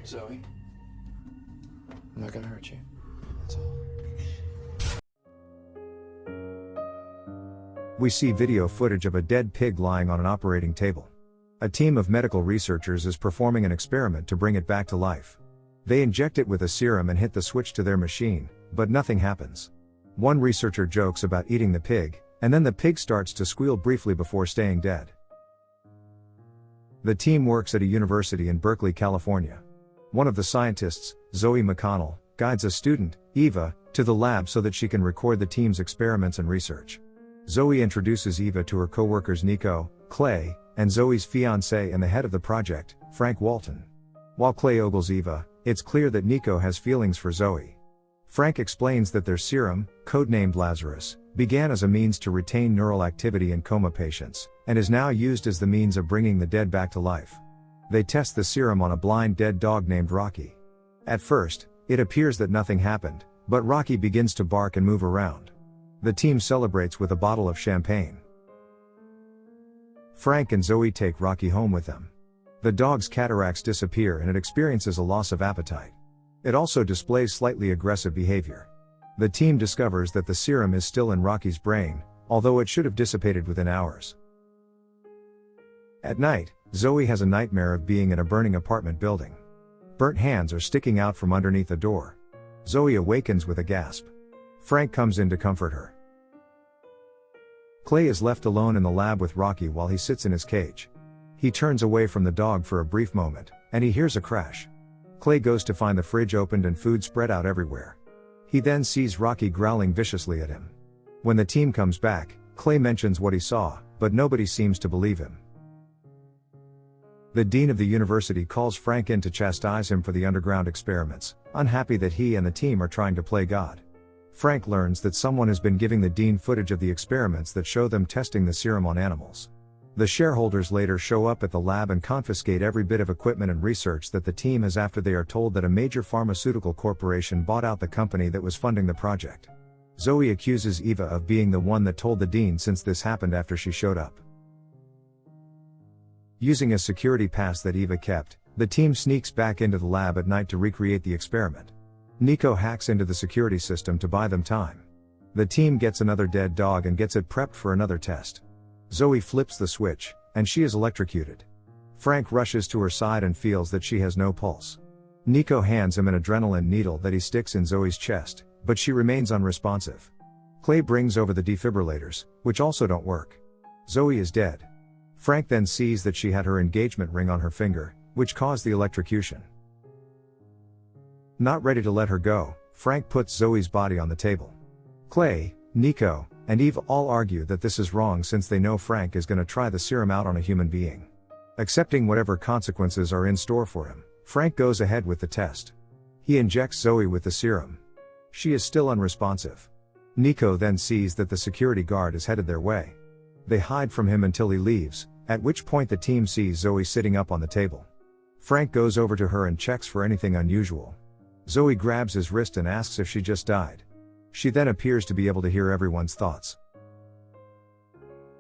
Zoe, I'm not gonna hurt you. That's all. We see video footage of a dead pig lying on an operating table. A team of medical researchers is performing an experiment to bring it back to life. They inject it with a serum and hit the switch to their machine, but nothing happens. One researcher jokes about eating the pig, and then the pig starts to squeal briefly before staying dead. The team works at a university in Berkeley, California. One of the scientists, Zoe McConnell, guides a student, Eva, to the lab so that she can record the team's experiments and research. Zoe introduces Eva to her co-workers Nico, Clay, and Zoe's fiancé and the head of the project, Frank Walton. While Clay ogles Eva, it's clear that Nico has feelings for Zoe. Frank explains that their serum, codenamed Lazarus, began as a means to retain neural activity in coma patients, and is now used as the means of bringing the dead back to life. They test the serum on a blind dead dog named Rocky. At first, it appears that nothing happened, but Rocky begins to bark and move around. The team celebrates with a bottle of champagne. Frank and Zoe take Rocky home with them. The dog's cataracts disappear and it experiences a loss of appetite. It also displays slightly aggressive behavior. The team discovers that the serum is still in Rocky's brain, although it should have dissipated within hours. At night, Zoe has a nightmare of being in a burning apartment building. Burnt hands are sticking out from underneath the door. Zoe awakens with a gasp. Frank comes in to comfort her. Clay is left alone in the lab with Rocky while he sits in his cage. He turns away from the dog for a brief moment, and he hears a crash. Clay goes to find the fridge opened and food spread out everywhere. He then sees Rocky growling viciously at him. When the team comes back, Clay mentions what he saw, but nobody seems to believe him. The dean of the university calls Frank in to chastise him for the underground experiments, unhappy that he and the team are trying to play God. Frank learns that someone has been giving the dean footage of the experiments that show them testing the serum on animals. The shareholders later show up at the lab and confiscate every bit of equipment and research that the team has after they are told that a major pharmaceutical corporation bought out the company that was funding the project. Zoe accuses Eva of being the one that told the dean since this happened after she showed up. Using a security pass that Eva kept, the team sneaks back into the lab at night to recreate the experiment. Nico hacks into the security system to buy them time. The team gets another dead dog and gets it prepped for another test. Zoe flips the switch, and she is electrocuted. Frank rushes to her side and feels that she has no pulse. Nico hands him an adrenaline needle that he sticks in Zoe's chest, but she remains unresponsive. Clay brings over the defibrillators, which also don't work. Zoe is dead. Frank then sees that she had her engagement ring on her finger, which caused the electrocution. Not ready to let her go, Frank puts Zoe's body on the table. Clay, Nico, and Eve all argue that this is wrong since they know Frank is going to try the serum out on a human being. Accepting whatever consequences are in store for him, Frank goes ahead with the test. He injects Zoe with the serum. She is still unresponsive. Nico then sees that the security guard is headed their way. They hide from him until he leaves, at which point the team sees Zoe sitting up on the table. Frank goes over to her and checks for anything unusual. Zoe grabs his wrist and asks if she just died. She then appears to be able to hear everyone's thoughts.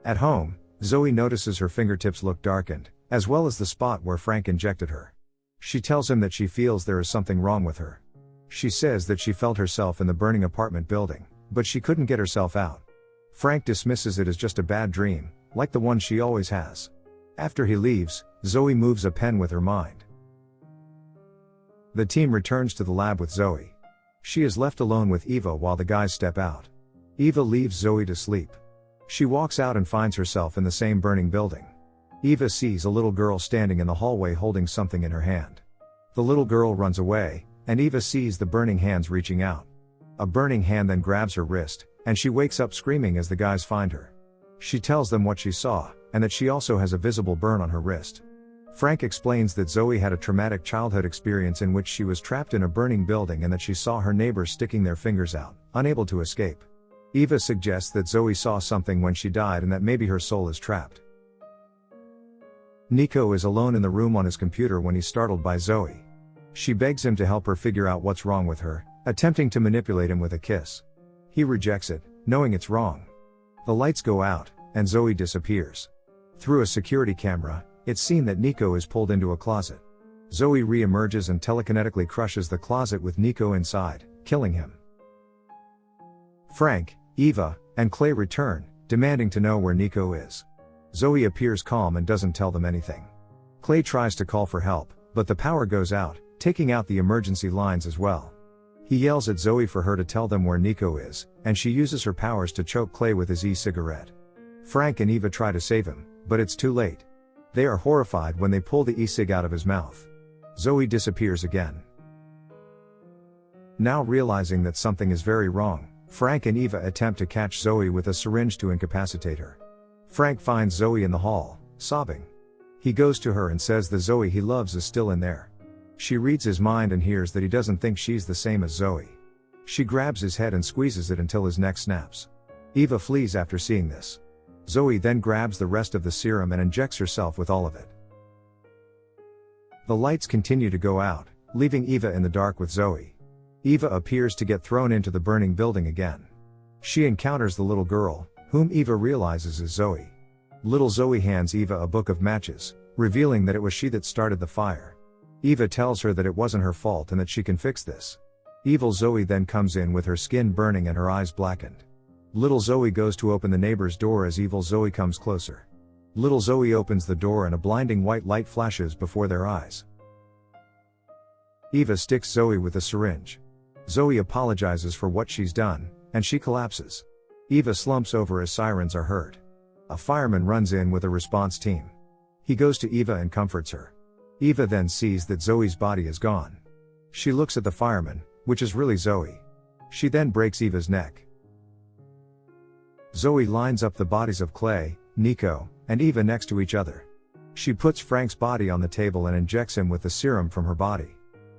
At home, Zoe notices her fingertips look darkened, as well as the spot where Frank injected her. She tells him that she feels there is something wrong with her. She says that she felt herself in the burning apartment building, but she couldn't get herself out. Frank dismisses it as just a bad dream, like the one she always has. After he leaves, Zoe moves a pen with her mind. The team returns to the lab with Zoe. She is left alone with Eva while the guys step out. Eva leaves Zoe to sleep. She walks out and finds herself in the same burning building. Eva sees a little girl standing in the hallway holding something in her hand. The little girl runs away, and Eva sees the burning hands reaching out. A burning hand then grabs her wrist, and she wakes up screaming as the guys find her. She tells them what she saw, and that she also has a visible burn on her wrist. Frank explains that Zoe had a traumatic childhood experience in which she was trapped in a burning building and that she saw her neighbors sticking their fingers out, unable to escape. Eva suggests that Zoe saw something when she died and that maybe her soul is trapped. Nico is alone in the room on his computer when he's startled by Zoe. She begs him to help her figure out what's wrong with her, attempting to manipulate him with a kiss. He rejects it, knowing it's wrong. The lights go out, and Zoe disappears. Through a security camera, it's seen that Nico is pulled into a closet. Zoe re-emerges and telekinetically crushes the closet with Nico inside, killing him. Frank, Eva, and Clay return, demanding to know where Nico is. Zoe appears calm and doesn't tell them anything. Clay tries to call for help, but the power goes out, taking out the emergency lines as well. He yells at Zoe for her to tell them where Nico is, and she uses her powers to choke Clay with his e-cigarette. Frank and Eva try to save him, but it's too late. They are horrified when they pull the e-cig out of his mouth. Zoe disappears again. Now realizing that something is very wrong, Frank and Eva attempt to catch Zoe with a syringe to incapacitate her. Frank finds Zoe in the hall, sobbing. He goes to her and says the Zoe he loves is still in there. She reads his mind and hears that he doesn't think she's the same as Zoe. She grabs his head and squeezes it until his neck snaps. Eva flees after seeing this. Zoe then grabs the rest of the serum and injects herself with all of it. The lights continue to go out, leaving Eva in the dark with Zoe. Eva appears to get thrown into the burning building again. She encounters the little girl, whom Eva realizes is Zoe. Little Zoe hands Eva a book of matches, revealing that it was she that started the fire. Eva tells her that it wasn't her fault and that she can fix this. Evil Zoe then comes in with her skin burning and her eyes blackened. Little Zoe goes to open the neighbor's door as evil Zoe comes closer. Little Zoe opens the door and a blinding white light flashes before their eyes. Eva sticks Zoe with a syringe. Zoe apologizes for what she's done, and she collapses. Eva slumps over as sirens are heard. A fireman runs in with a response team. He goes to Eva and comforts her. Eva then sees that Zoe's body is gone. She looks at the fireman, which is really Zoe. She then breaks Eva's neck. Zoe lines up the bodies of Clay, Nico, and Eva next to each other. She puts Frank's body on the table and injects him with the serum from her body.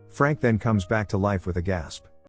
Frank then comes back to life with a gasp.